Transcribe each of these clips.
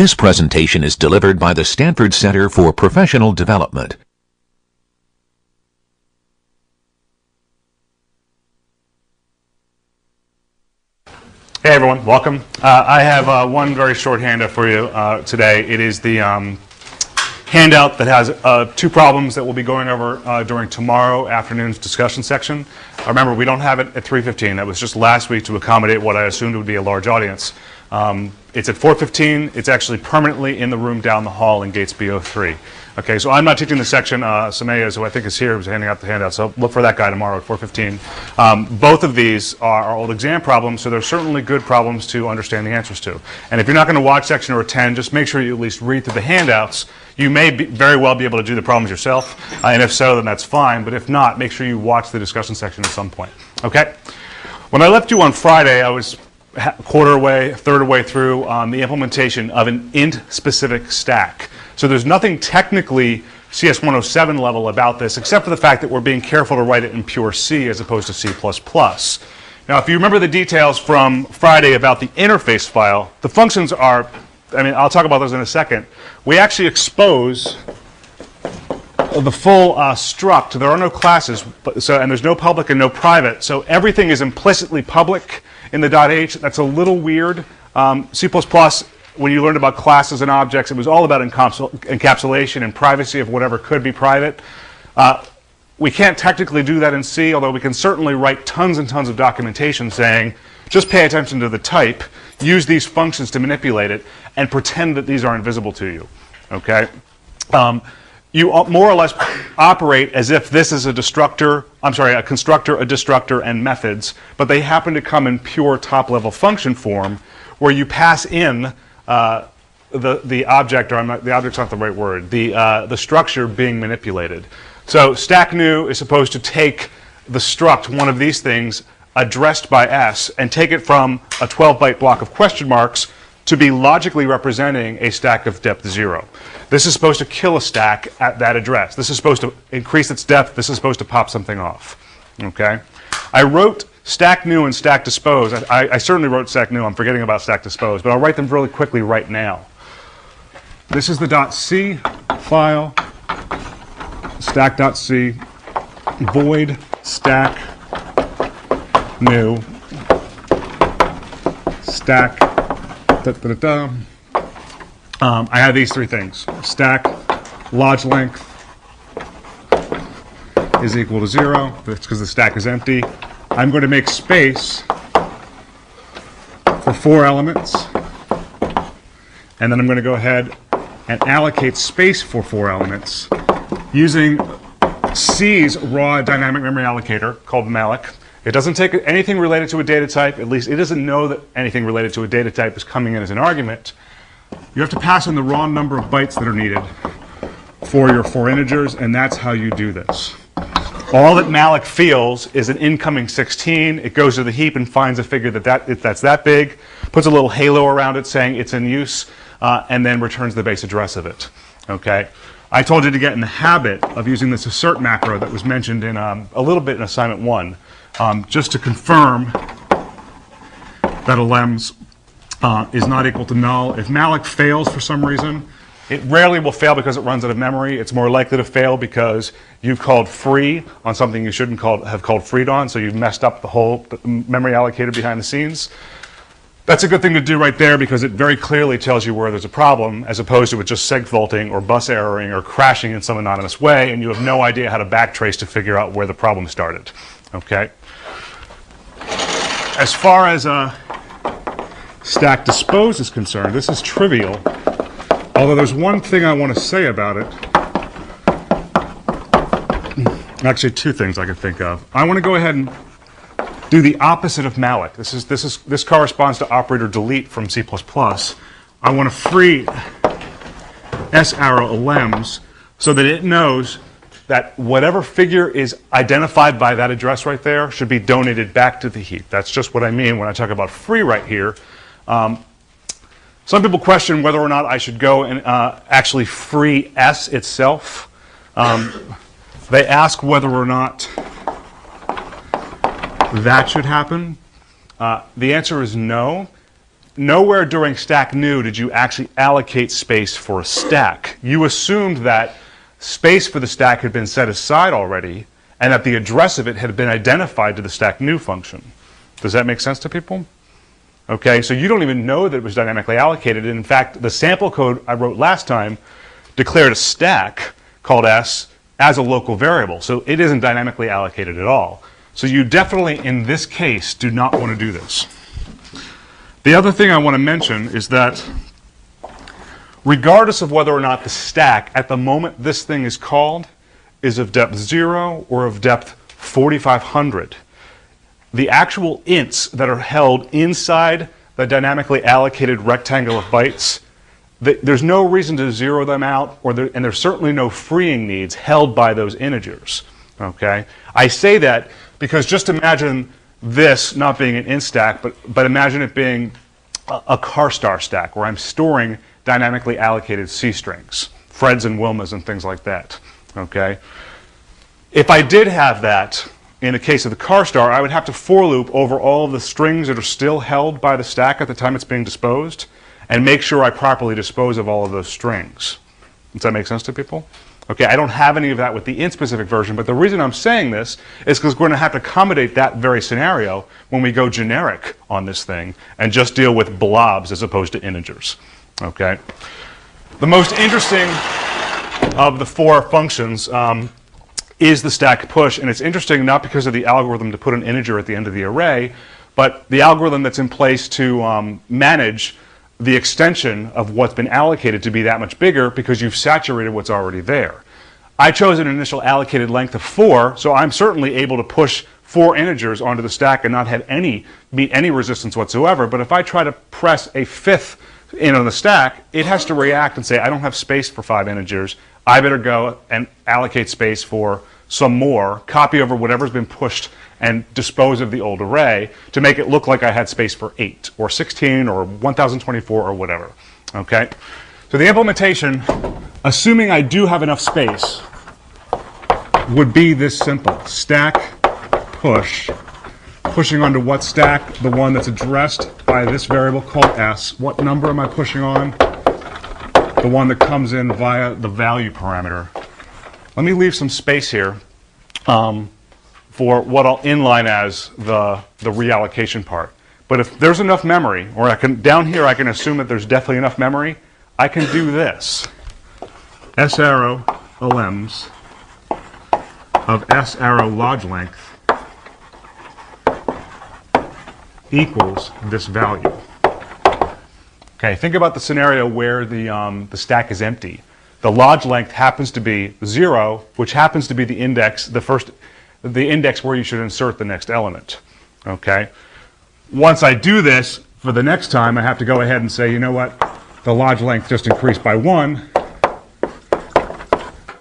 This presentation is delivered by the Stanford Center for Professional Development. Hey everyone, welcome. I have one very short handout for you today. It is the handout that has two problems that we'll be going over during tomorrow afternoon's discussion section. Remember, we don't have it at 3:15. That was just last week to accommodate what I assumed would be a large audience. It's at 4:15. It's actually permanently in the room down the hall in Gates B03. Okay, so I'm not teaching the section. Samaya, who I think is here, who's handing out the handout. So look for that guy tomorrow at 4:15. Both of these are old exam problems, so they're certainly good problems to understand the answers to. And if you're not going to watch section or attend, just make sure you at least read through the handouts. You may very well be able to do the problems yourself, and if so, then that's fine. But if not, make sure you watch the discussion section at some point. Okay? When I left you on Friday, I was third way through the implementation of an int-specific stack. So there's nothing technically CS107 level about this, except for the fact that we're being careful to write it in pure C as opposed to C++. Now, if you remember the details from Friday about the interface file, the functions are, I'll talk about those in a second. We actually expose the full struct. There are no classes, and there's no public and no private, so everything is implicitly public in the .h. That's a little weird. C++, when you learned about classes and objects, it was all about encapsulation and privacy of whatever could be private. We can't technically do that in C, although we can certainly write tons and tons of documentation saying, just pay attention to the type, use these functions to manipulate it, and pretend that these are invisible to you. Okay? You more or less operate as if this is a constructor, a destructor, and methods, but they happen to come in pure top-level function form, where you pass in the object, or the object's not the right word, the structure being manipulated. So stack new is supposed to take the struct, one of these things, addressed by S, and take it from a 12-byte block of question marks to be logically representing a stack of depth 0. This is supposed to kill a stack at that address. This is supposed to increase its depth. This is supposed to pop something off. Okay? I wrote stack new and stack dispose. I certainly wrote stack new. I'm forgetting about stack dispose, but I'll write them really quickly right now. This is the .c file, stack.c, void stack new, stack, I have these three things. Stack log length is equal to 0. That's because the stack is empty. I'm going to make space for 4 elements. And then I'm going to go ahead and allocate space for 4 elements using C's raw dynamic memory allocator called malloc. It doesn't take anything related to a data type. At least it doesn't know that anything related to a data type is coming in as an argument. You have to pass in the raw number of bytes that are needed for your 4 integers, and that's how you do this. All that malloc feels is an incoming 16. It goes to the heap and finds a figure that's that big, puts a little halo around it saying it's in use, and then returns the base address of it. Okay? I told you to get in the habit of using this assert macro that was mentioned in a little bit in assignment 1, just to confirm that a lems is not equal to null. If malloc fails for some reason, it rarely will fail because it runs out of memory. It's more likely to fail because you've called free on something you shouldn't have called freed on, so you've messed up the whole memory allocator behind the scenes. That's a good thing to do right there because it very clearly tells you where there's a problem, as opposed to it just seg-faulting or bus erroring or crashing in some anonymous way, and you have no idea how to backtrace to figure out where the problem started. Okay? As far as stack dispose is concerned, this is trivial, although there's one thing I want to say about it. Actually, 2 things I can think of. I want to go ahead and do the opposite of malloc. This corresponds to operator delete from C++. I want to free S arrow lems so that it knows that whatever figure is identified by that address right there should be donated back to the heap. That's just what I mean when I talk about free right here. Some people question whether or not I should go and actually free S itself. They ask whether or not that should happen. The answer is no. nowhere during stack new did you actually allocate space for a stack. You assumed that space for the stack had been set aside already and that the address of it had been identified to the stack new function. Does that make sense to people? Okay, so you don't even know that it was dynamically allocated. And in fact, the sample code I wrote last time declared a stack called S as a local variable. So it isn't dynamically allocated at all. So you definitely, in this case, do not want to do this. The other thing I want to mention is that regardless of whether or not the stack at the moment this thing is called is of depth 0 or of depth 4500, the actual ints that are held inside the dynamically allocated rectangle of bytes, there's no reason to zero them out, and there's certainly no freeing needs held by those integers. Okay? I say that because just imagine this not being an int stack, but imagine it being a car star stack where I'm storing dynamically allocated C strings, Freds and Wilmas and things like that. Okay? If I did have that, in the case of the car star, I would have to for loop over all of the strings that are still held by the stack at the time it's being disposed and make sure I properly dispose of all of those strings. Does that make sense to people? Okay, I don't have any of that with the int-specific version, but the reason I'm saying this is because we're going to have to accommodate that very scenario when we go generic on this thing and just deal with blobs as opposed to integers. Okay? The most interesting of the four functions is the stack push, and it's interesting not because of the algorithm to put an integer at the end of the array, but the algorithm that's in place to manage the extension of what's been allocated to be that much bigger because you've saturated what's already there. I chose an initial allocated length of 4, so I'm certainly able to push 4 integers onto the stack and not have meet any resistance whatsoever, but if I try to press a 5th in on the stack, it has to react and say, I don't have space for 5 integers, I better go and allocate space for some more, copy over whatever's been pushed, and dispose of the old array to make it look like I had space for 8 or 16 or 1024 or whatever. Okay? So the implementation, assuming I do have enough space, would be this simple. Stack push, pushing onto what stack? The one that's addressed by this variable called S. What number am I pushing on? The one that comes in via the value parameter. Let me leave some space here for what I'll inline as the reallocation part. But if there's enough memory, or down here I can assume that there's definitely enough memory, I can do this. S arrow allems of S arrow log length equals this value. Okay, think about the scenario where the stack is empty. The log length happens to be 0, which happens to be the index, the index where you should insert the next element. Okay? Once I do this, for the next time, I have to go ahead and say, you know what? The log length just increased by 1.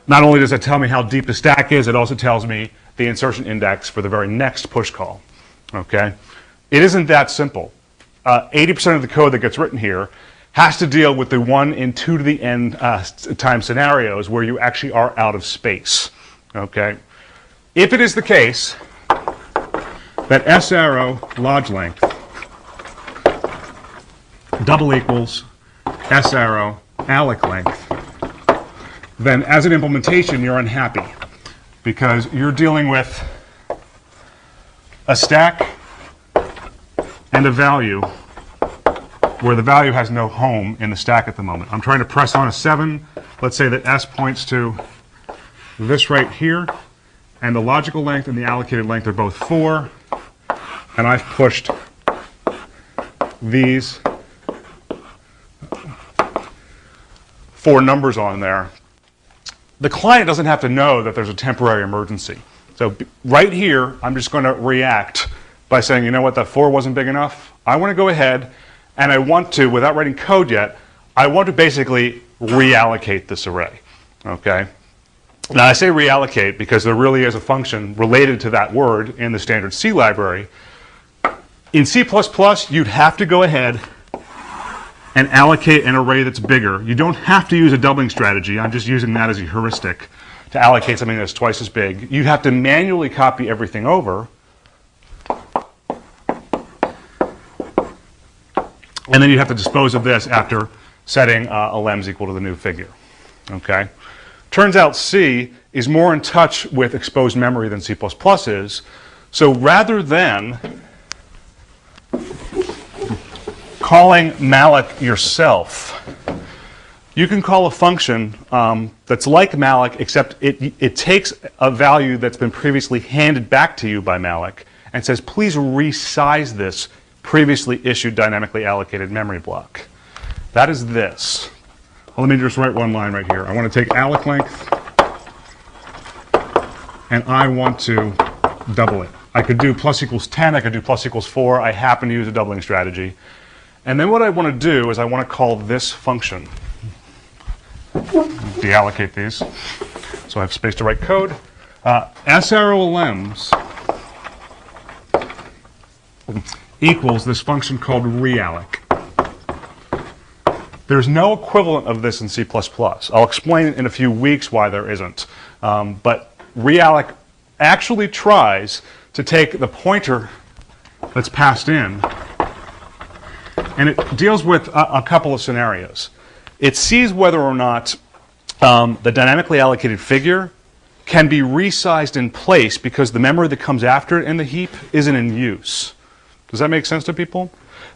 Not only does it tell me how deep the stack is, it also tells me the insertion index for the very next push call. Okay? It isn't that simple. 80% of the code that gets written here has to deal with the 1 in 2 to the n time scenarios where you actually are out of space. Okay? If it is the case that S arrow log length double equals S arrow alloc length, then as an implementation you're unhappy because you're dealing with a stack and a value where the value has no home in the stack at the moment. I'm trying to press on a 7. Let's say that S points to this right here, and the logical length and the allocated length are both 4, and I've pushed these 4 numbers on there. The client doesn't have to know that there's a temporary emergency. So right here, I'm just going to react by saying, you know what, that 4 wasn't big enough. I want to go ahead and I want to, without writing code yet, I want to basically reallocate this array. Okay? Now I say reallocate because there really is a function related to that word in the standard C library. In C++, you'd have to go ahead and allocate an array that's bigger. You don't have to use a doubling strategy. I'm just using that as a heuristic to allocate something that's twice as big. You'd have to manually copy everything over. And then you have to dispose of this after setting a lems equal to the new figure. Okay? Turns out C is more in touch with exposed memory than C++ is. So rather than calling malloc yourself, you can call a function that's like malloc, except it takes a value that's been previously handed back to you by malloc and says, please resize this previously issued dynamically allocated memory block. That is this. Well, let me just write one line right here. I want to take alloc length, and I want to double it. I could do plus equals 10, I could do plus equals 4. I happen to use a doubling strategy. And then what I want to do is I want to call this function. Deallocate these, so I have space to write code. S arrow lems equals this function called realloc. There's no equivalent of this in C++. I'll explain in a few weeks why there isn't. But realloc actually tries to take the pointer that's passed in, and it deals with a couple of scenarios. It sees whether or not the dynamically allocated figure can be resized in place because the memory that comes after it in the heap isn't in use. Does that make sense to people?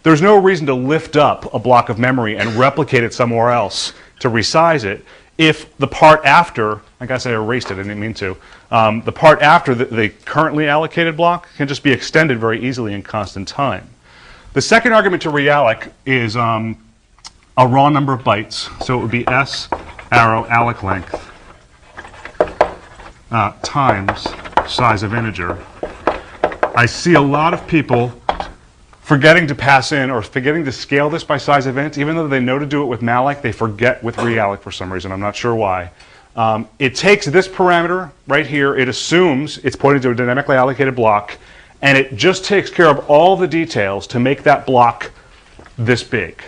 There's no reason to lift up a block of memory and replicate it somewhere else to resize it if the part after, I guess I erased it, I didn't mean to, the part after the currently allocated block can just be extended very easily in constant time. The second argument to realloc is a raw number of bytes, so it would be S arrow alloc length times size of integer. I see a lot of people forgetting to pass in or forgetting to scale this by size of int. Even though they know to do it with malloc, they forget with realloc for some reason. I'm not sure why. It takes this parameter right here, it assumes it's pointing to a dynamically allocated block, and it just takes care of all the details to make that block this big.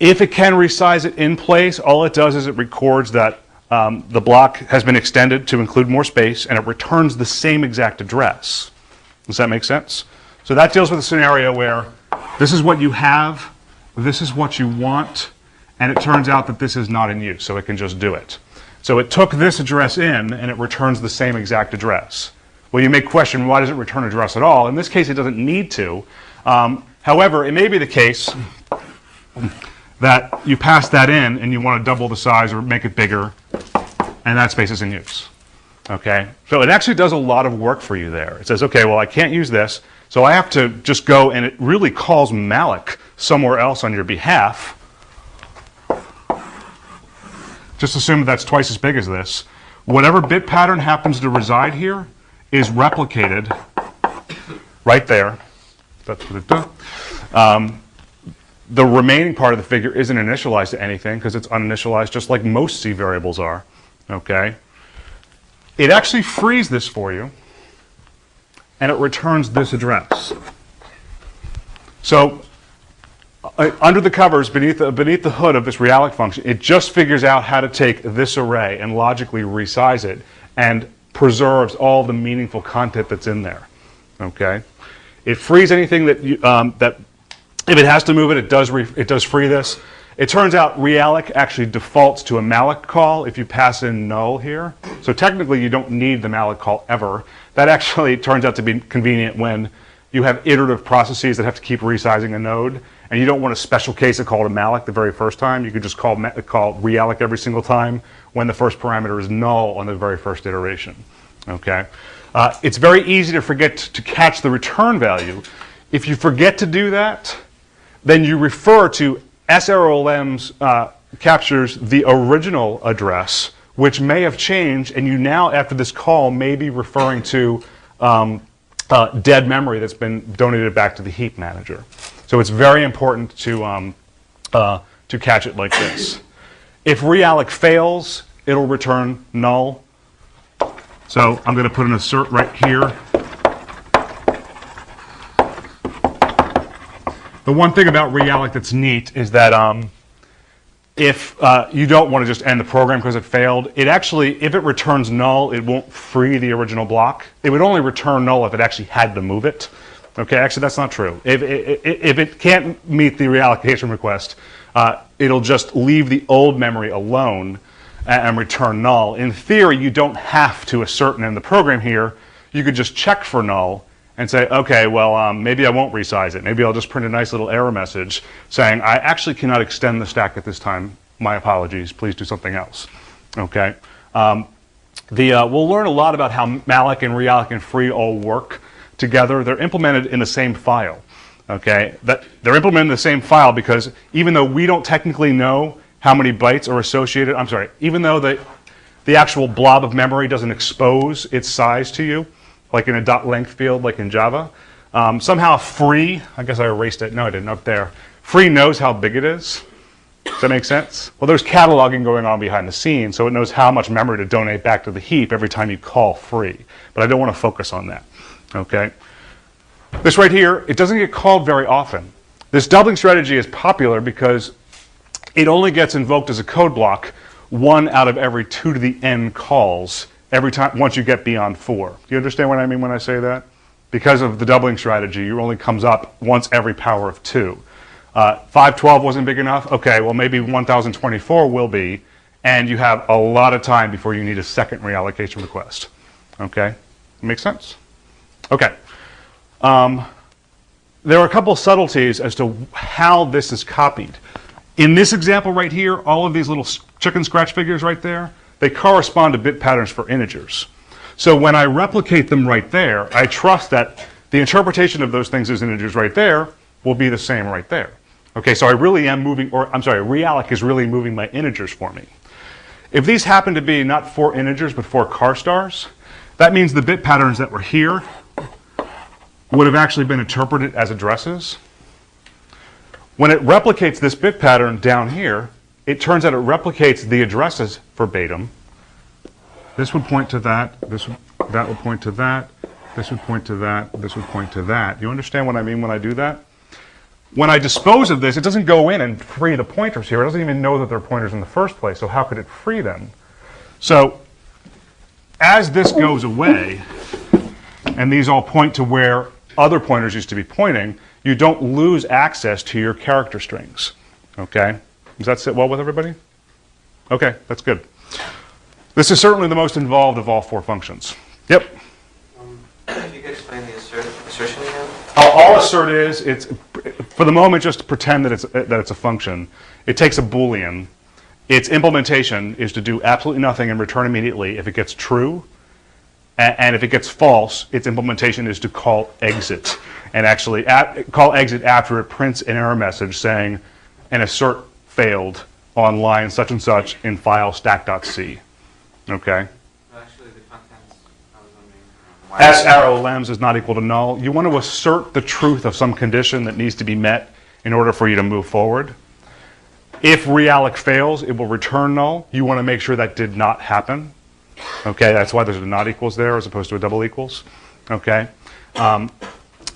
If it can resize it in place, all it does is it records that the block has been extended to include more space, and it returns the same exact address. Does that make sense? So that deals with a scenario where this is what you have, this is what you want, and it turns out that this is not in use, so it can just do it. So it took this address in, and it returns the same exact address. Well, you may question, why does it return address at all? In this case, it doesn't need to. However, it may be the case that you pass that in, and you want to double the size or make it bigger, and that space is in use. Okay? So it actually does a lot of work for you there. It says, okay, well, I can't use this, so I have to just go, and it really calls malloc somewhere else on your behalf. Just assume that's twice as big as this. Whatever bit pattern happens to reside here is replicated right there. That's what it does. The remaining part of the figure isn't initialized to anything because it's uninitialized, just like most C variables are. Okay? It actually frees this for you, and it returns this address. So under the covers, beneath the hood of this realloc function, it just figures out how to take this array and logically resize it and preserves all the meaningful content that's in there. Okay? It frees anything that that if it has to move it, it does free this. It turns out realloc actually defaults to a malloc call if you pass in null here. So technically, you don't need the malloc call ever. That actually turns out to be convenient when you have iterative processes that have to keep resizing a node, and you don't want a special case of call to malloc the very first time. You could just call realloc every single time when the first parameter is null on the very first iteration. Okay? It's very easy to forget to catch the return value. If you forget to do that, then you refer to srolms captures the original address, which may have changed, and you now, after this call, may be referring to dead memory that's been donated back to the heap manager. So it's very important to catch it like this. If realloc fails, it'll return null. So I'm going to put an assert right here. The one thing about realloc that's neat is that if you don't want to just end the program because it failed, it actually, if it returns null, it won't free the original block. It would only return null if it actually had to move it. Okay, actually that's not true. If it can't meet the reallocation request, it'll just leave the old memory alone and return null. In theory, you don't have to assert in the program here. You could just check for null and say, okay, well, maybe I won't resize it. Maybe I'll just print a nice little error message saying, I actually cannot extend the stack at this time. My apologies. Please do something else. Okay. We'll learn a lot about how malloc and realloc and free all work together. They're implemented in the same file. Okay. They're implemented in the same file because even though we don't technically know how many bytes are associated, I'm sorry, even though the actual blob of memory doesn't expose its size to you, like in a .length field, like in Java, somehow free, I guess I erased it, no I didn't, up there, free knows how big it is. Does that make sense? Well, there's cataloging going on behind the scenes, so it knows how much memory to donate back to the heap every time you call free. But I don't want to focus on that. Okay? This right here, it doesn't get called very often. This doubling strategy is popular because it only gets invoked as a code block 1 out of every 2 to the n calls every time once you get beyond 4. Do you understand what I mean when I say that? Because of the doubling strategy, it only comes up once every power of 2. 512 wasn't big enough? Okay, well maybe 1024 will be, and you have a lot of time before you need a second reallocation request. Okay? Makes sense? Okay. There are a couple subtleties as to how this is copied. In this example right here, all of these little chicken scratch figures right there, they correspond to bit patterns for integers. So when I replicate them right there, I trust that the interpretation of those things as integers right there will be the same right there. Okay, so I really am moving, or I'm sorry, realloc is really moving my integers for me. If these happen to be not 4 integers but 4 char stars, that means the bit patterns that were here would have actually been interpreted as addresses. When it replicates this bit pattern down here, it turns out it replicates the addresses verbatim. This would point to that, that would point to that, this would point to that, this would point to that. You understand what I mean when I do that? When I dispose of this, it doesn't go in and free the pointers here. It doesn't even know that they're pointers in the first place, so how could it free them? So as this goes away, and these all point to where other pointers used to be pointing, you don't lose access to your character strings. Okay? Does that sit well with everybody? Okay, that's good. This is certainly the most involved of all 4 functions. Yep? If you could explain the assertion again? All assert is, it's, for the moment, just pretend that it's a function. It takes a Boolean. Its implementation is to do absolutely nothing and return immediately if it gets true. And if it gets false, its implementation is to call exit. And actually call exit after it prints an error message saying an assert failed on line such and such in file stack.c. Okay? Actually, the contents, I was wondering S arrow lems is not equal to null. You want to assert the truth of some condition that needs to be met in order for you to move forward. If realloc fails, it will return null. You want to make sure that did not happen. Okay, that's why there's a not equals there as opposed to a double equals. Okay.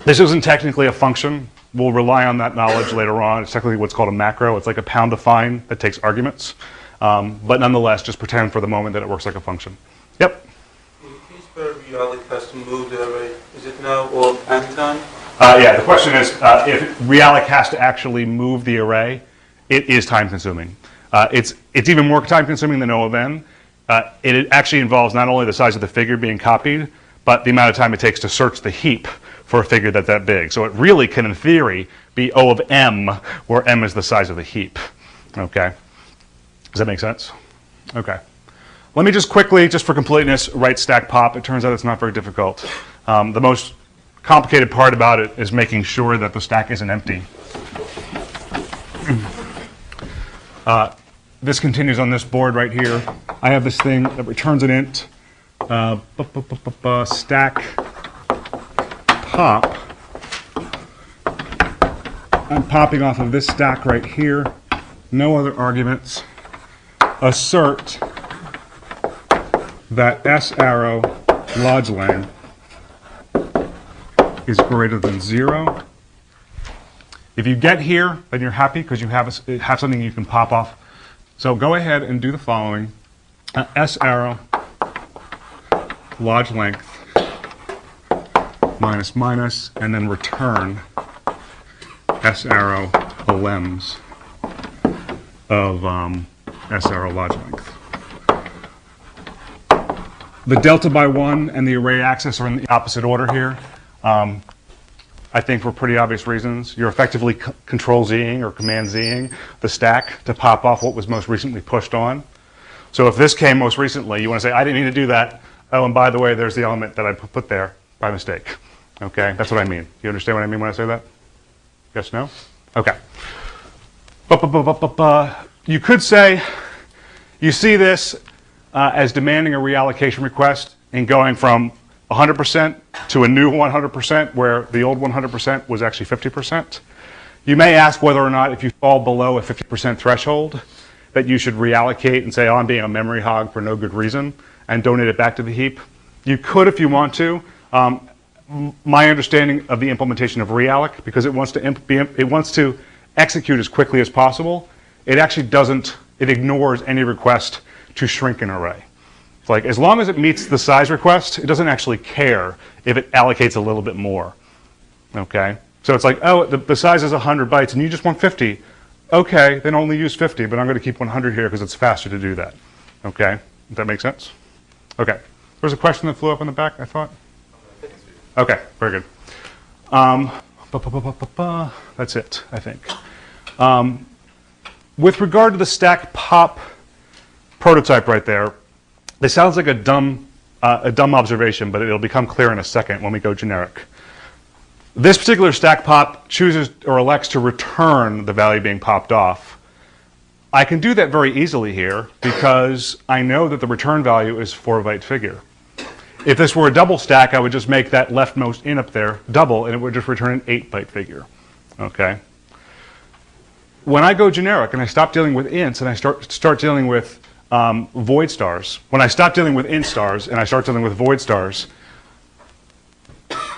This isn't technically a function. We'll rely on that knowledge later on. It's technically what's called a macro. It's like a pound define that takes arguments. But nonetheless, just pretend for the moment that it works like a function. Yep? In case where realloc has to move the array, is it now or anytime? Yeah, the question is, if realloc has to actually move the array, it is time consuming. It's even more time consuming than O of n. It actually involves not only the size of the figure being copied, but the amount of time it takes to search the heap for a figure that's that big. So it really can, in theory, be O of m, where m is the size of the heap. Okay? Does that make sense? Okay. Let me just quickly, just for completeness, write stack pop. It turns out it's not very difficult. The most complicated part about it is making sure that the stack isn't empty. This continues on this board right here. I have this thing that returns an int, stack pop. I'm popping off of this stack right here. No other arguments. Assert that s arrow log is greater than 0. If you get here, then you're happy because you have something you can pop off. So go ahead and do the following. S arrow log length minus minus, and then return S arrow the lems of S arrow log length. The delta by 1 and the array axis are in the opposite order here. I think for pretty obvious reasons. You're effectively control-Zing or command-Zing the stack to pop off what was most recently pushed on. So if this came most recently, you want to say, I didn't mean to do that. Oh, and by the way, there's the element that I put there by mistake. Okay, that's what I mean. You understand what I mean when I say that? Yes, no? Okay. You could say, you see this as demanding a reallocation request and going from 100% to a new 100% where the old 100% was actually 50%. You may ask whether or not if you fall below a 50% threshold that you should reallocate and say, oh, I'm being a memory hog for no good reason and donate it back to the heap. You could if you want to. My understanding of the implementation of realloc, because it wants to execute as quickly as possible, it actually doesn't, it ignores any request to shrink an array. It's like, as long as it meets the size request, it doesn't actually care if it allocates a little bit more. Okay? So it's like, oh, the size is 100 bytes and you just want 50. Okay, then only use 50, but I'm going to keep 100 here because it's faster to do that. Okay? Does that make sense? Okay. There was a question that flew up in the back, I thought. Okay, very good. That's it, I think. With regard to the stack pop prototype right there, this sounds like a dumb observation, but it'll become clear in a second when we go generic. This particular stack pop chooses or elects to return the value being popped off. I can do that very easily here because I know that the return value is 4-byte figure. If this were a double stack, I would just make that leftmost in up there double, and it would just return an 8-byte figure. Okay. When I go generic and I stop dealing with ints and I start dealing with void stars, when I stop dealing with int stars and I start dealing with void stars,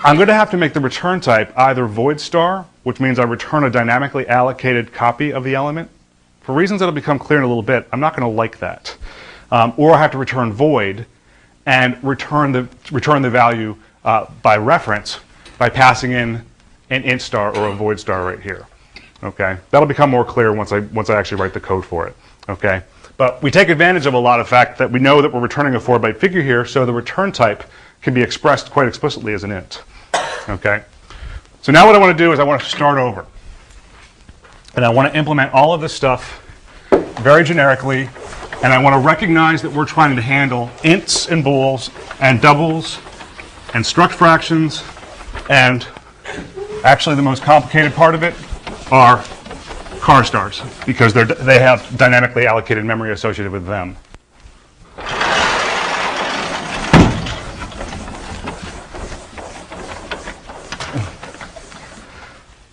I'm going to have to make the return type either void star, which means I return a dynamically allocated copy of the element. For reasons that will become clear in a little bit, I'm not going to like that. Or I have to return void and return the value by reference by passing in an int star or a void star right here. Okay, that'll become more clear once I actually write the code for it. Okay, but we take advantage of a lot of fact that we know that we're returning a 4-byte figure here, so the return type can be expressed quite explicitly as an int. Okay, so now what I want to do is I want to start over, and I want to implement all of this stuff very generically. And I want to recognize that we're trying to handle ints and bools and doubles and struct fractions, and actually the most complicated part of it are char stars because they have dynamically allocated memory associated with them.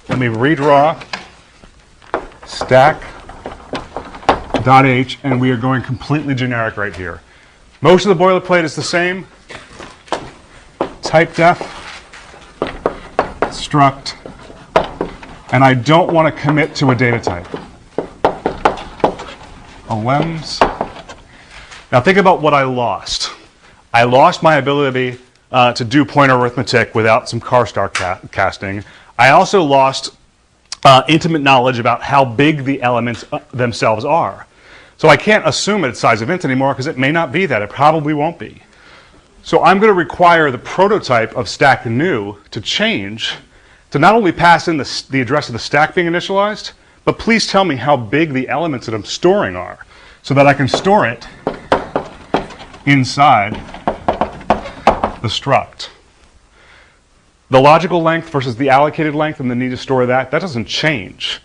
Let me redraw stack .h, and we are going completely generic right here. Most of the boilerplate is the same. Type def, struct, and I don't want to commit to a data type. A lems. Now think about what I lost. I lost my ability to do pointer arithmetic without some char star casting. I also lost intimate knowledge about how big the elements themselves are. So I can't assume it's size of int anymore because it may not be that. It probably won't be. So I'm going to require the prototype of stack new to change to not only pass in the address of the stack being initialized, but please tell me how big the elements that I'm storing are so that I can store it inside the struct. The logical length versus the allocated length and the need to store that doesn't change.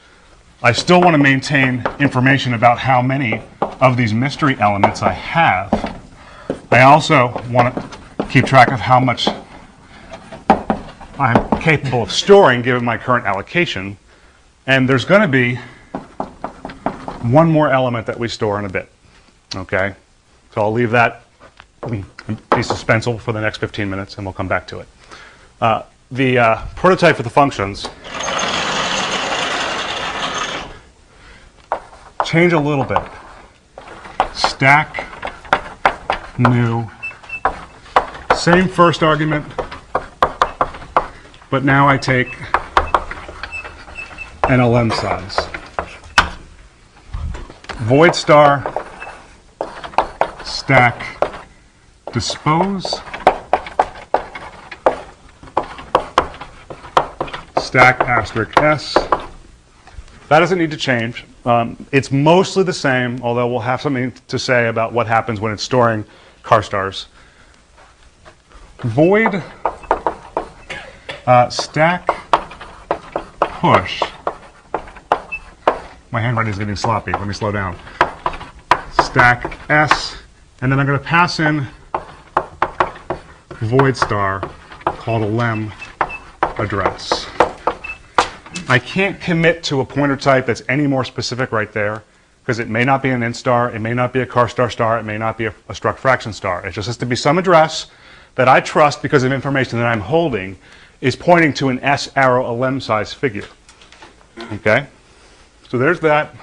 I still want to maintain information about how many of these mystery elements I have. I also want to keep track of how much I'm capable of storing given my current allocation. And there's going to be one more element that we store in a bit. Okay? So I'll leave that be suspenseful for the next 15 minutes and we'll come back to it. The prototype for the functions change a little bit. Stack new, same first argument, but now I take an LM size. Void star, stack, dispose, stack asterisk S. That doesn't need to change. It's mostly the same, although we'll have something to say about what happens when it's storing car stars. Void stack push. My handwriting is getting sloppy. Let me slow down. Stack S, and then I'm going to pass in void star called a lem address. I can't commit to a pointer type that's any more specific right there, because it may not be an int star, it may not be a car star star, it may not be a struct fraction star. It just has to be some address that I trust because of information that I'm holding is pointing to an S arrow lem size figure. Okay? So there's that.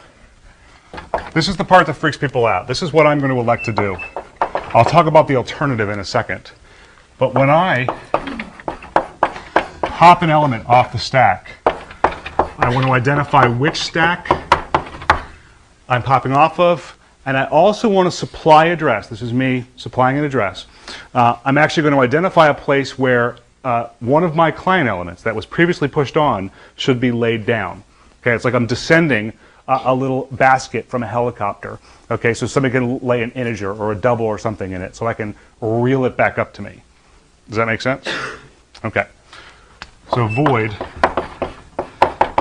This is the part that freaks people out. This is what I'm going to elect to do. I'll talk about the alternative in a second. But when I pop an element off the stack, I want to identify which stack I'm popping off of, and I also want to supply address. This is me supplying an address. I'm actually going to identify a place where one of my client elements that was previously pushed on should be laid down. Okay, it's like I'm descending a little basket from a helicopter. Okay, so somebody can lay an integer or a double or something in it so I can reel it back up to me. Does that make sense? Okay. So void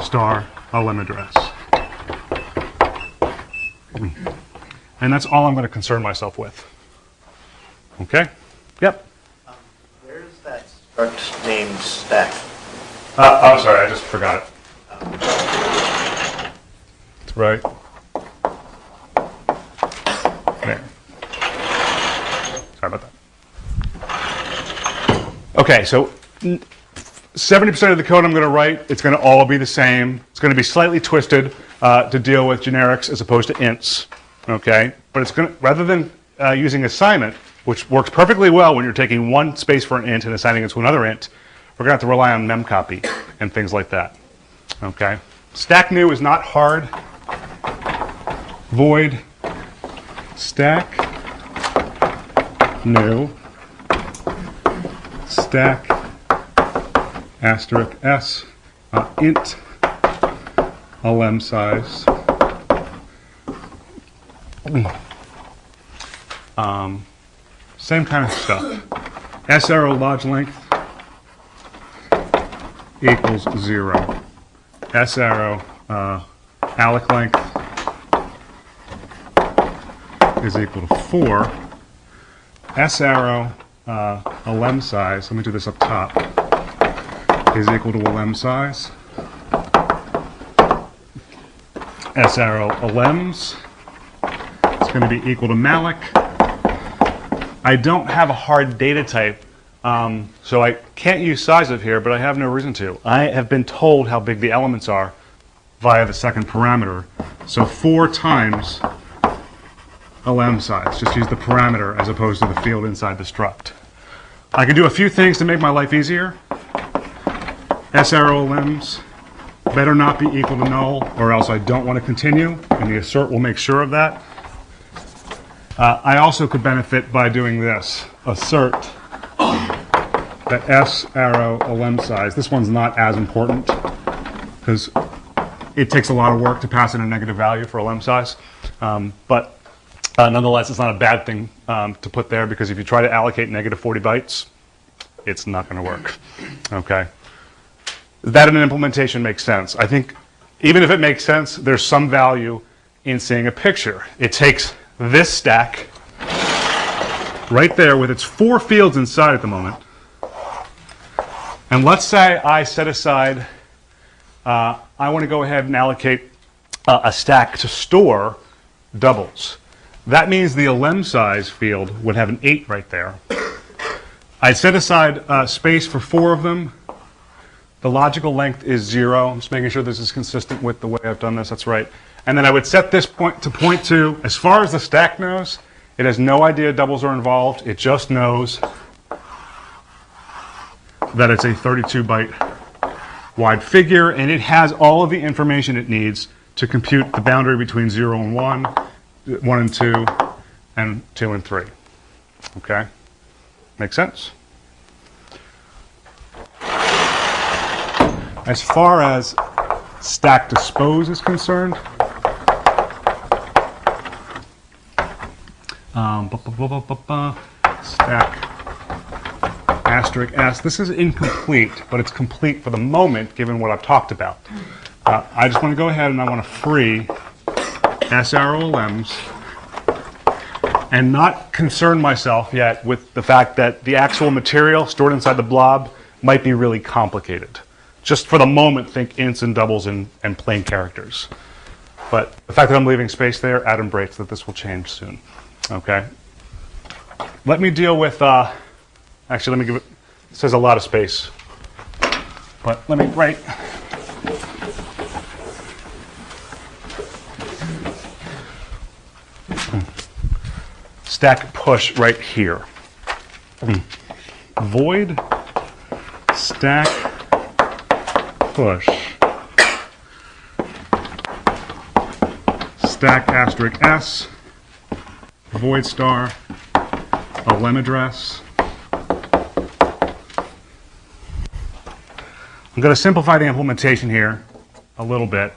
star lem address. And that's all I'm going to concern myself with. Okay? Yep. Where's that struct named stack? I'm sorry, I just forgot it. That's right. There. Sorry about that. Okay, so 70% of the code I'm going to write, it's going to all be the same. It's going to be slightly twisted to deal with generics as opposed to ints. Okay, but it's going to, rather than using assignment, which works perfectly well when you're taking one space for an int and assigning it to another int, we're going to have to rely on memcopy and things like that. Okay, stack new is not hard. Void stack new stack asterisk S int lem size. Same kind of stuff. S arrow log length equals 0. S arrow alloc length is equal to 4. S arrow a lem size, let me do this up top, is equal to a lem size. S arrow a lems is going to be equal to malloc. I don't have a hard data type, so I can't use size of here, but I have no reason to. I have been told how big the elements are via the second parameter. So 4 times a lem size. Just use the parameter as opposed to the field inside the struct. I can do a few things to make my life easier. S arrow lems better not be equal to null, or else I don't want to continue, and the assert will make sure of that. I also could benefit by doing this. Assert that S arrow a lem size. This one's not as important because it takes a lot of work to pass in a negative value for a lem size. But nonetheless, it's not a bad thing to put there, because if you try to allocate negative 40 bytes, it's not going to work. Okay. That in an implementation makes sense. I think even if it makes sense, there's some value in seeing a picture. It takes this stack right there with its 4 fields inside at the moment. And let's say I set aside, I want to go ahead and allocate a stack to store doubles. That means the lem size field would have an 8 right there. I set aside space for 4 of them. The logical length is 0. I'm just making sure this is consistent with the way I've done this. That's right. And then I would set this point to, as far as the stack knows, it has no idea doubles are involved. It just knows that it's a 32-byte wide figure, and it has all of the information it needs to compute the boundary between 0 and 1, 1 and 2, and 2 and 3. Okay? Make sense? As far as stack dispose is concerned, stack asterisk S. This is incomplete, but it's complete for the moment given what I've talked about. I just want to go ahead and I want to free S arrow LMs and not concern myself yet with the fact that the actual material stored inside the blob might be really complicated. Just for the moment, think ints and doubles and plain characters. But the fact that I'm leaving space there adumbrates that this will change soon. Okay? Let me deal with, actually, let me give it, it says a lot of space. But let me write. Stack push right here. Void stack push stack asterisk S void star a lem address. I'm going to simplify the implementation here a little bit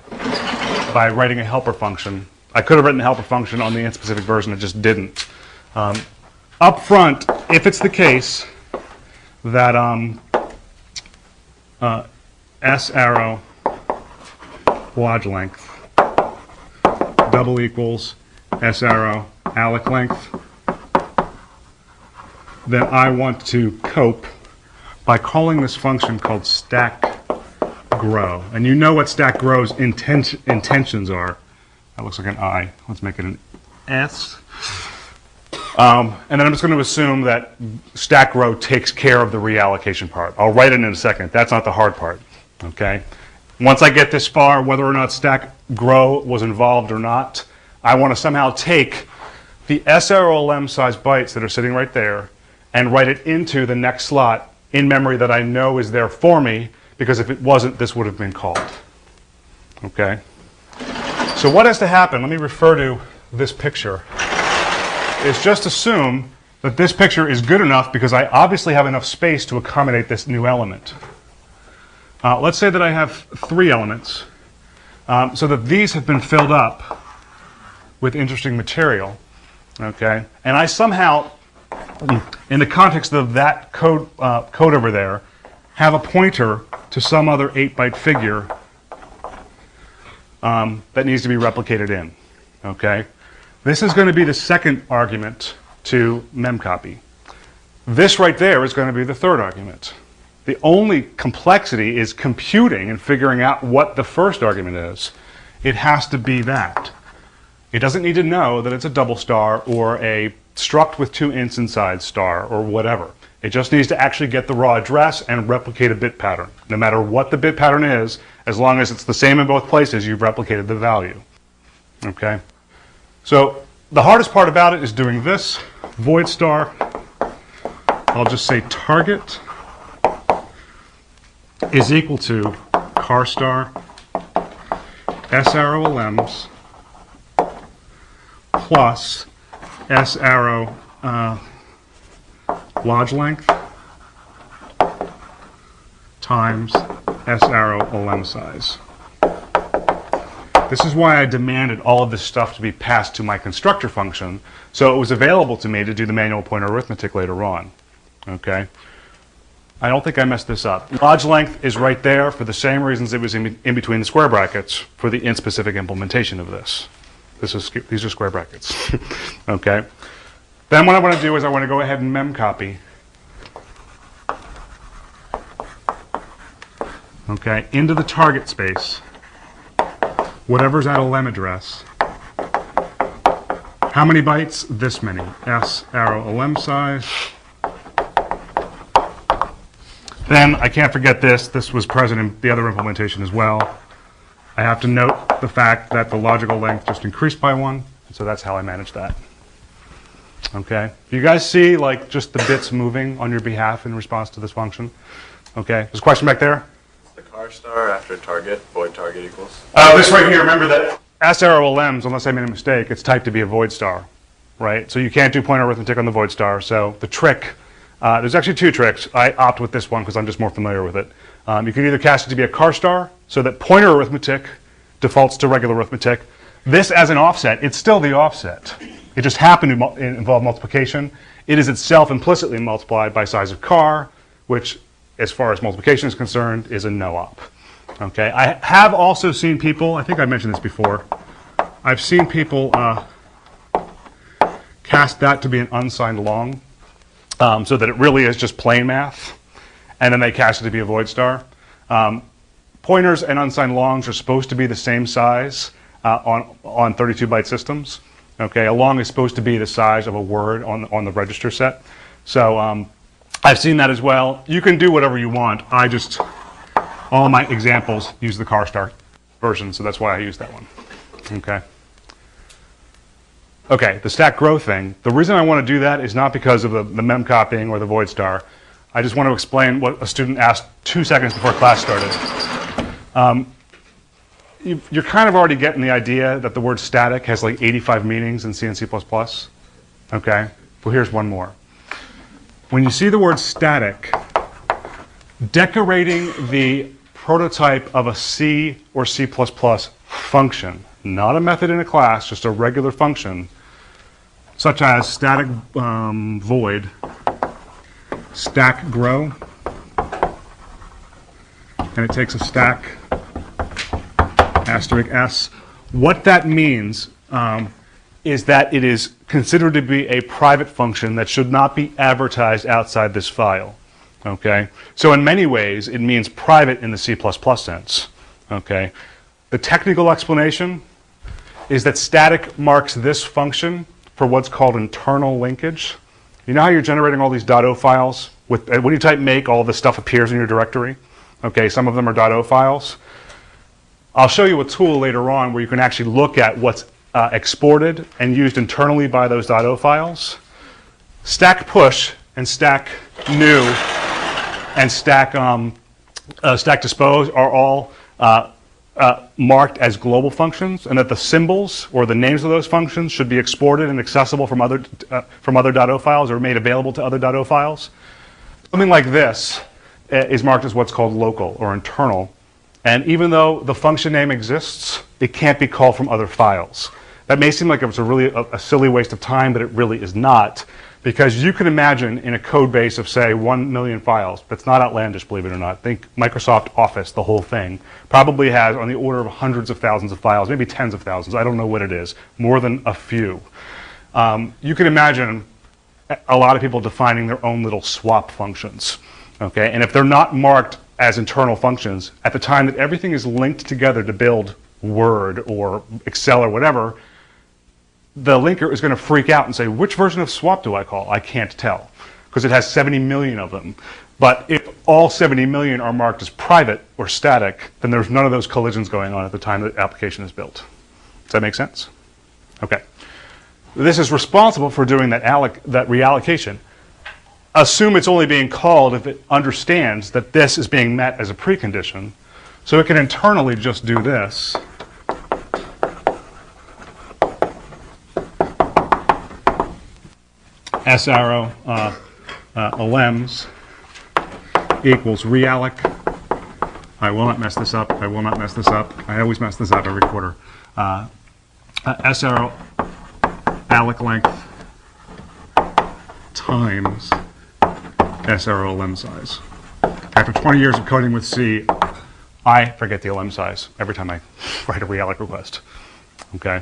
by writing a helper function. I could have written the helper function on the int specific version, it just didn't. Up front, if it's the case that S arrow log length double equals S arrow alloc length, then I want to cope by calling this function called stack grow. And you know what stack grow's intentions are. That looks like an I. Let's make it an S. And then I'm just going to assume that stack grow takes care of the reallocation part. I'll write it in a second. That's not the hard part. Okay? Once I get this far, whether or not stack grow was involved or not, I want to somehow take the SRLM size bytes that are sitting right there and write it into the next slot in memory that I know is there for me, because if it wasn't, this would have been called. Okay? So what has to happen? Let me refer to this picture. Is just assume that this picture is good enough because I obviously have enough space to accommodate this new element. Let's say that I have 3 elements, so that these have been filled up with interesting material. Okay, and I somehow, in the context of that code over there, have a pointer to some other 8-byte figure that needs to be replicated in. Okay. This is going to be the second argument to memcopy. This right there is going to be the third argument. The only complexity is computing and figuring out what the first argument is. It has to be that. It doesn't need to know that it's a double star or a struct with 2 ints inside star or whatever. It just needs to actually get the raw address and replicate a bit pattern. No matter what the bit pattern is, as long as it's the same in both places, you've replicated the value. Okay? So the hardest part about it is doing this. Void star, I'll just say target is equal to car star S arrow LMs plus S arrow log length times S arrow LM size. This is why I demanded all of this stuff to be passed to my constructor function, so it was available to me to do the manual pointer arithmetic later on. Okay? I don't think I messed this up. Log length is right there for the same reasons it was in between the square brackets for the int-specific implementation of this. These are square brackets. Okay? Then what I want to do is I want to go ahead and memcopy. Okay, into the target space. Whatever's at a lem address. How many bytes? This many. S arrow lem size. Then I can't forget this. This was present in the other implementation as well. I have to note the fact that the logical length just increased by 1, so that's how I manage that. Okay. You guys see like just the bits moving on your behalf in response to this function? Okay. There's a question back there? the car star after target, void target equals? This right here, remember that SROLMs, unless I made a mistake, it's typed to be a void star, right? So you can't do pointer arithmetic on the void star. So the trick, there's actually two tricks. I opt with this one because I'm just more familiar with it. You can either cast it to be a car star, so that pointer arithmetic defaults to regular arithmetic. This as an offset, it's still the offset. It just happened to involve multiplication. It is itself implicitly multiplied by size of car, which, as far as multiplication is concerned, is a no-op. Okay, I have also seen people, I think I mentioned this before, I've seen people cast that to be an unsigned long, so that it really is just plain math, and then they cast it to be a void star. Pointers and unsigned longs are supposed to be the same size on 32-byte systems. Okay, a long is supposed to be the size of a word on the register set. So I've seen that as well. You can do whatever you want. All my examples use the car star version, so that's why I use that one. Okay. Okay, the stack grow thing. The reason I want to do that is not because of the mem copying or the void star. I just want to explain what a student asked 2 seconds before class started. You're kind of already getting the idea that the word static has like 85 meanings in C and C++. Okay, well here's one more. When you see the word static, decorating the prototype of a C or C++ function, not a method in a class, just a regular function, such as static void, stack grow, and it takes a stack asterisk S. What that means is that it is considered to be a private function that should not be advertised outside this file. Okay, so in many ways it means private in the C++ sense. Okay, the technical explanation is that static marks this function for what's called internal linkage. You know how you're generating all these .o files? When you type make, all this stuff appears in your directory. Okay, some of them are .o files. I'll show you a tool later on where you can actually look at what's exported and used internally by those .o files. Stack push and stack new and stack dispose are all marked as global functions, and that the symbols or the names of those functions should be exported and accessible from other .o files or made available to other .o files. Something like this is marked as what's called local or internal, and even though the function name exists, it can't be called from other files. That may seem like it's a silly waste of time, but it really is not, because you can imagine in a code base of, say, 1 million files, that's not outlandish, believe it or not. Think Microsoft Office, the whole thing, probably has on the order of hundreds of thousands of files, maybe tens of thousands, I don't know what it is, more than a few. You can imagine a lot of people defining their own little swap functions, okay? And if they're not marked as internal functions, at the time that everything is linked together to build Word or Excel or whatever, the linker is going to freak out and say, which version of swap do I call? I can't tell, because it has 70 million of them. But if all 70 million are marked as private or static, then there's none of those collisions going on at the time the application is built. Does that make sense? Okay. This is responsible for doing that reallocation. Assume it's only being called if it understands that this is being met as a precondition. So it can internally just do this. S arrow lems equals realloc. I will not mess this up. I will not mess this up. I always mess this up every quarter. S arrow alloc length times S arrow lem size. After 20 years of coding with C, I forget the lem size every time I write a realloc request. Okay?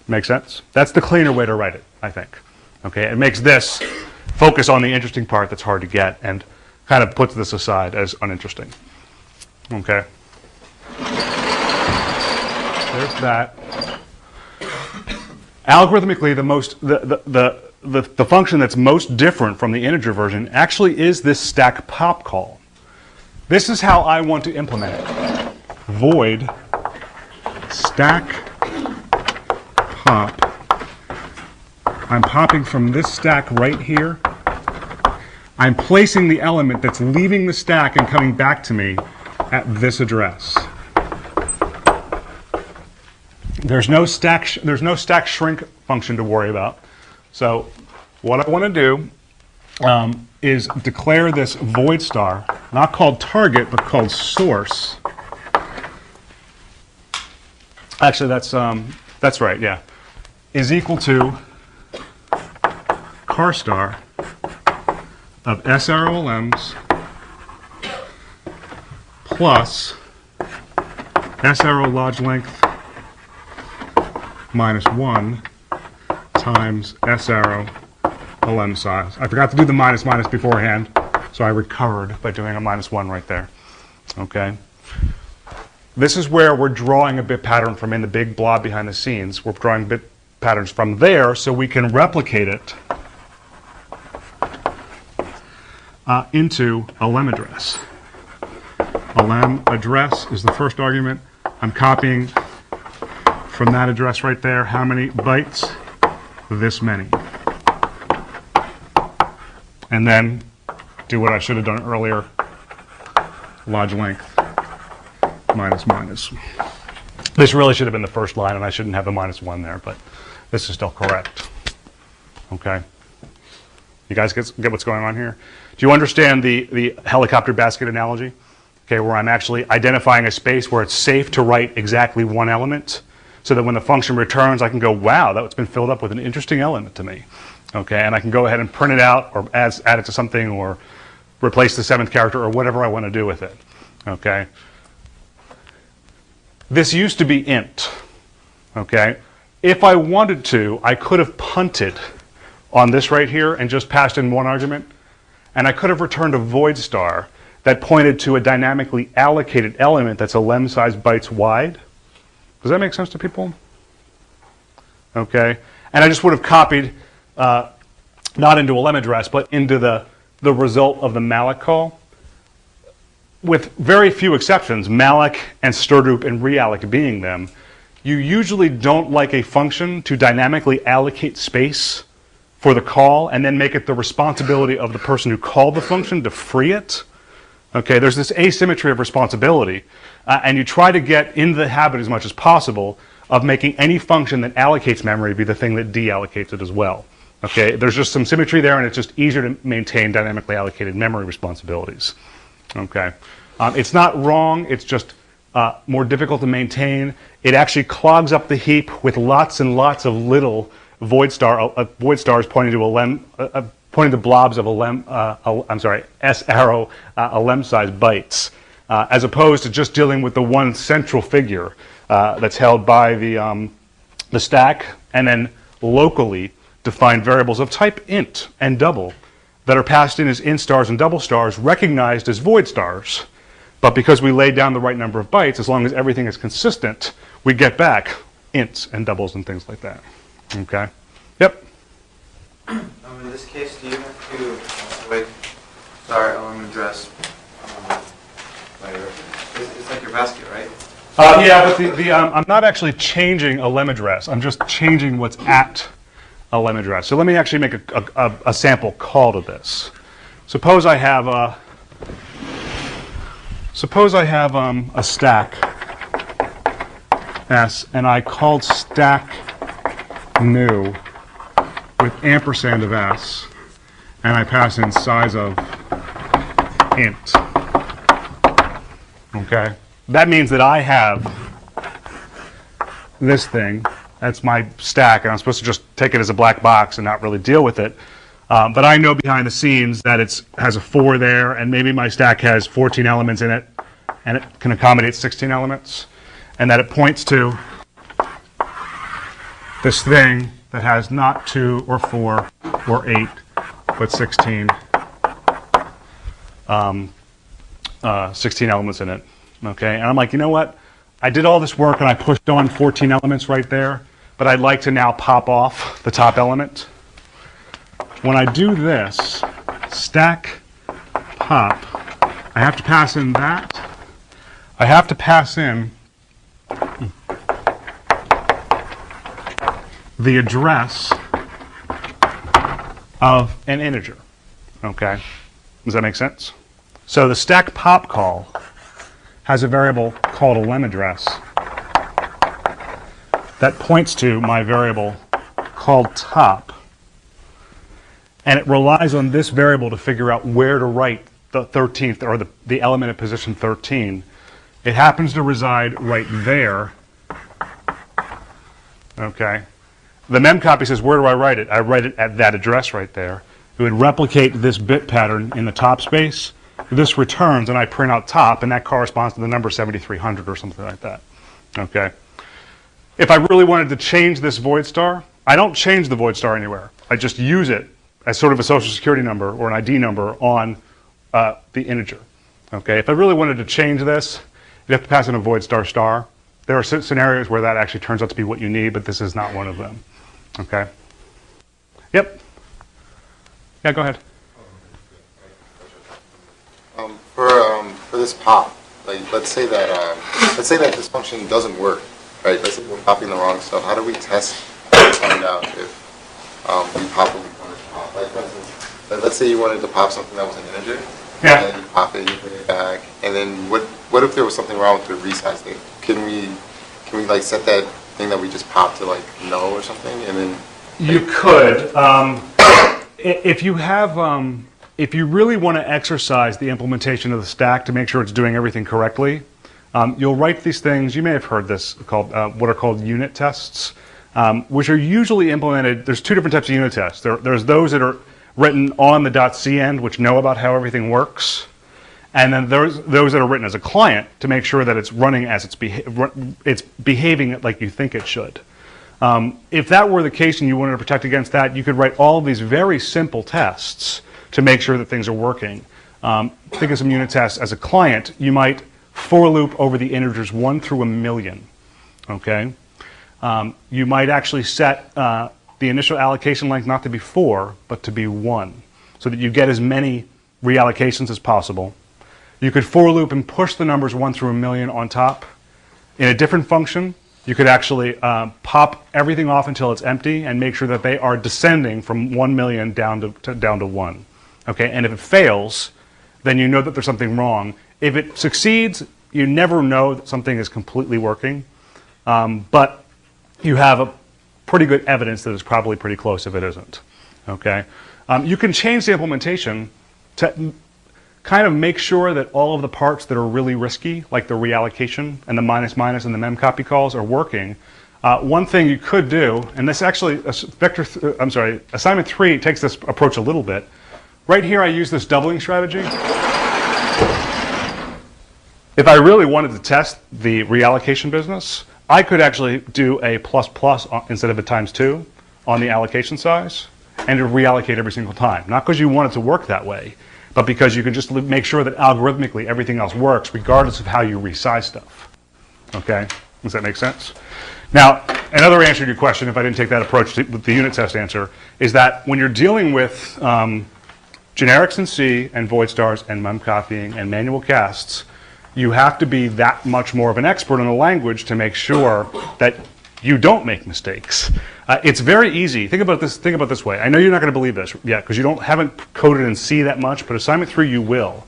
Make sense? That's the cleaner way to write it, I think. Okay, it makes this focus on the interesting part that's hard to get and kind of puts this aside as uninteresting. Okay. There's that. Algorithmically, the function that's most different from the integer version actually is this stack pop call. This is how I want to implement it. Void stack pop. I'm popping from this stack right here. I'm placing the element that's leaving the stack and coming back to me at this address. There's no stack shrink function to worry about. So what I want to do is declare this void star, not called target, but called source. Actually, that's right, yeah. Is equal to car star of S arrow LMs plus S arrow lodge length minus 1 times S arrow LM size. I forgot to do the minus beforehand, so I recovered by doing a -1 right there. Okay. This is where we're drawing a bit pattern from in the big blob behind the scenes. We're drawing bit patterns from there so we can replicate it into a lem address. A lem address is the first argument. I'm copying from that address right there. How many bytes? This many. And then do what I should have done earlier. Lodge length minus. This really should have been the first line, and I shouldn't have the -1 there, but this is still correct. Okay. You guys get what's going on here? Do you understand the helicopter basket analogy? Okay, where I'm actually identifying a space where it's safe to write exactly one element, so that when the function returns, I can go, wow, that's been filled up with an interesting element to me. Okay, and I can go ahead and print it out, or add it to something, or replace the 7th character, or whatever I want to do with it. Okay. This used to be int. Okay. If I wanted to, I could have punted on this right here and just passed in one argument, and I could have returned a void star that pointed to a dynamically allocated element that's a lem size bytes wide. Does that make sense to people? Okay. And I just would have copied, not into a lem address, but into the result of the malloc call. With very few exceptions, malloc and stirdoop and realloc being them, you usually don't like a function to dynamically allocate space for the call and then make it the responsibility of the person who called the function to free it. Okay, there's this asymmetry of responsibility, and you try to get into the habit as much as possible of making any function that allocates memory be the thing that deallocates it as well. Okay, there's just some symmetry there, and it's just easier to maintain dynamically allocated memory responsibilities. Okay, it's not wrong, it's just more difficult to maintain. It actually clogs up the heap with lots and lots of little void stars pointing to pointing to blobs of S arrow lem size bytes, as opposed to just dealing with the one central figure that's held by the stack, and then locally define variables of type int and double that are passed in as int stars and double stars, recognized as void stars. But because we laid down the right number of bytes, as long as everything is consistent, we get back ints and doubles and things like that. Okay? Yep. In this case, do you have to wait? Sorry, LM address. It's like your basket, right? Yeah, but I'm not actually changing a lem address. I'm just changing what's at a lem address. So let me actually make a sample call to this. Suppose I have a stack S, and I called stack new with ampersand of S, and I pass in size of int. Okay, that means that I have this thing. That's my stack, and I'm supposed to just take it as a black box and not really deal with it. But I know behind the scenes that it has a 4 there, and maybe my stack has 14 elements in it, and it can accommodate 16 elements, and that it points to this thing that has not 2 or 4 or 8, but 16 elements in it. Okay, and I'm like, you know what? I did all this work and I pushed on 14 elements right there, but I'd like to now pop off the top element. When I do this, stack pop, I have to pass in that. I have to pass in the address of an integer. Okay, does that make sense? So the stack pop call has a variable called a lem address that points to my variable called top. And it relies on this variable to figure out where to write the 13th, or the element at position 13. It happens to reside right there. Okay. The memcopy says, where do I write it? I write it at that address right there. It would replicate this bit pattern in the top space. This returns, and I print out top, and that corresponds to the number 7300 or something like that. Okay. If I really wanted to change this void star, I don't change the void star anywhere. I just use it as sort of a social security number or an ID number on the integer. Okay. If I really wanted to change this, you have to pass in a void star star. There are scenarios where that actually turns out to be what you need, but this is not one of them. Okay. Yep. Yeah, go ahead. For this pop, like let's say that this function doesn't work, right? Let's say we're popping the wrong stuff. How do we test to find out if we pop what we wanted to pop? Like for instance, let's say you wanted to pop something that was an integer. Yeah. And then you pop it, you bring it back, and then what if there was something wrong with the resize thing? Can we like set that thing that we just popped to like null or something, and then You could. If you have, if you really want to exercise the implementation of the stack to make sure it's doing everything correctly, you'll write these things. You may have heard this called what are called unit tests, which are usually implemented. There's two different types of unit tests. There's those that are written on the .c end, which know about how everything works, and then there's those that are written as a client to make sure that it's running as it's behaving like you think it should. If that were the case and you wanted to protect against that, you could write all of these very simple tests to make sure that things are working. Think of some unit tests as a client. You might for loop over the integers 1 through 1,000,000. Okay. You might actually set the initial allocation length not to be 4, but to be 1, so that you get as many reallocations as possible. You could for loop and push the numbers 1 through 1,000,000 on top. In a different function, you could actually pop everything off until it's empty and make sure that they are descending from 1,000,000 down to 1. Okay, and if it fails, then you know that there's something wrong. If it succeeds, you never know that something is completely working, but you have a pretty good evidence that it's probably pretty close if it isn't. Okay, you can change the implementation to kind of make sure that all of the parts that are really risky, like the reallocation and the minus minus and the memcopy calls, are working. One thing you could do, and this actually, assignment 3 takes this approach a little bit. Right here I use this doubling strategy. If I really wanted to test the reallocation business, I could actually do a ++ instead of a ×2 on the allocation size and to reallocate every single time. Not because you want it to work that way, but because you can just make sure that algorithmically everything else works regardless of how you resize stuff. Okay? Does that make sense? Now, another answer to your question, if I didn't take that approach with the unit test answer, is that when you're dealing with generics in C and void stars and memcopying and manual casts, you have to be that much more of an expert in the language to make sure that you don't make mistakes. It's very easy. Think about this way. I know you're not going to believe this yet because you haven't coded in C that much, but assignment 3 you will.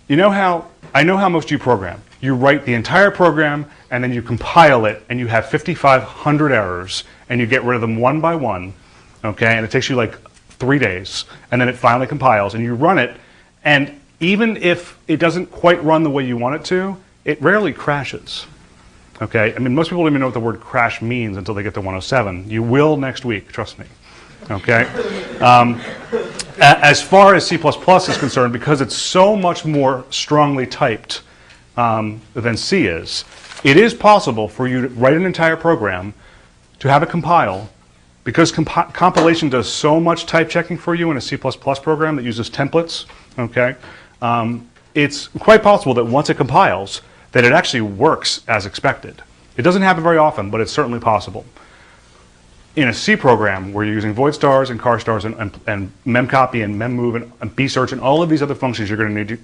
I know how most of you program. You write the entire program and then you compile it and you have 5,500 errors and you get rid of them one by one. Okay, and it takes you like 3 days, and then it finally compiles and you run it, and even if it doesn't quite run the way you want it to, it rarely crashes. Okay, I mean, most people don't even know what the word crash means until they get to 107. You will next week, trust me. Okay. As far as C++ is concerned, because it's so much more strongly typed than C is, it is possible for you to write an entire program, to have it compile, because compilation does so much type checking for you in a C++ program that uses templates. Okay, it's quite possible that once it compiles, that it actually works as expected. It doesn't happen very often, but it's certainly possible. In a C program where you're using void stars and char stars and memcopy and memmove and bsearch and all of these other functions you're going to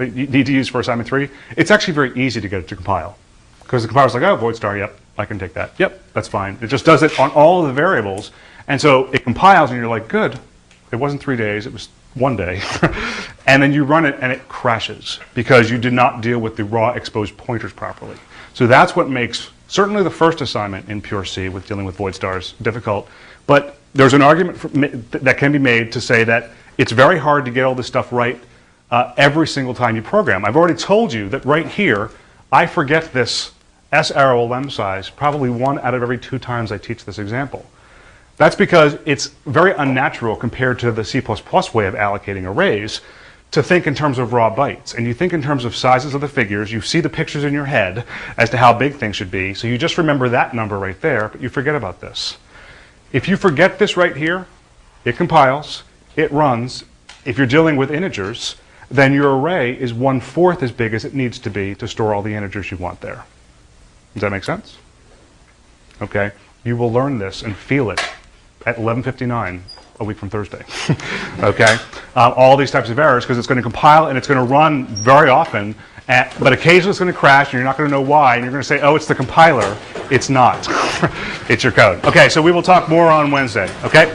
need to use for assignment 3, it's actually very easy to get it to compile. Because the compiler's like, oh, void star, yep, I can take that. Yep, that's fine. It just does it on all of the variables. And so it compiles and you're like, good, it wasn't 3 days, it was 1 day. and then you run it and it crashes because you did not deal with the raw exposed pointers properly. So that's what makes certainly the first assignment in Pure C with dealing with void stars difficult. But there's an argument that can be made to say that it's very hard to get all this stuff right every single time you program. I've already told you that right here, I forget this S arrow lem size probably 1 out of every 2 times I teach this example. That's because it's very unnatural compared to the C++ way of allocating arrays to think in terms of raw bytes. And you think in terms of sizes of the figures, you see the pictures in your head as to how big things should be, so you just remember that number right there, but you forget about this. If you forget this right here, it compiles, it runs. If you're dealing with integers, then your array is 1/4 as big as it needs to be to store all the integers you want there. Does that make sense? Okay. You will learn this and feel it at 11:59 a week from Thursday. Okay? All these types of errors, because it's going to compile and it's going to run very often, but occasionally it's going to crash and you're not going to know why, and you're going to say, oh, it's the compiler. It's not. It's your code. Okay, so we will talk more on Wednesday. Okay?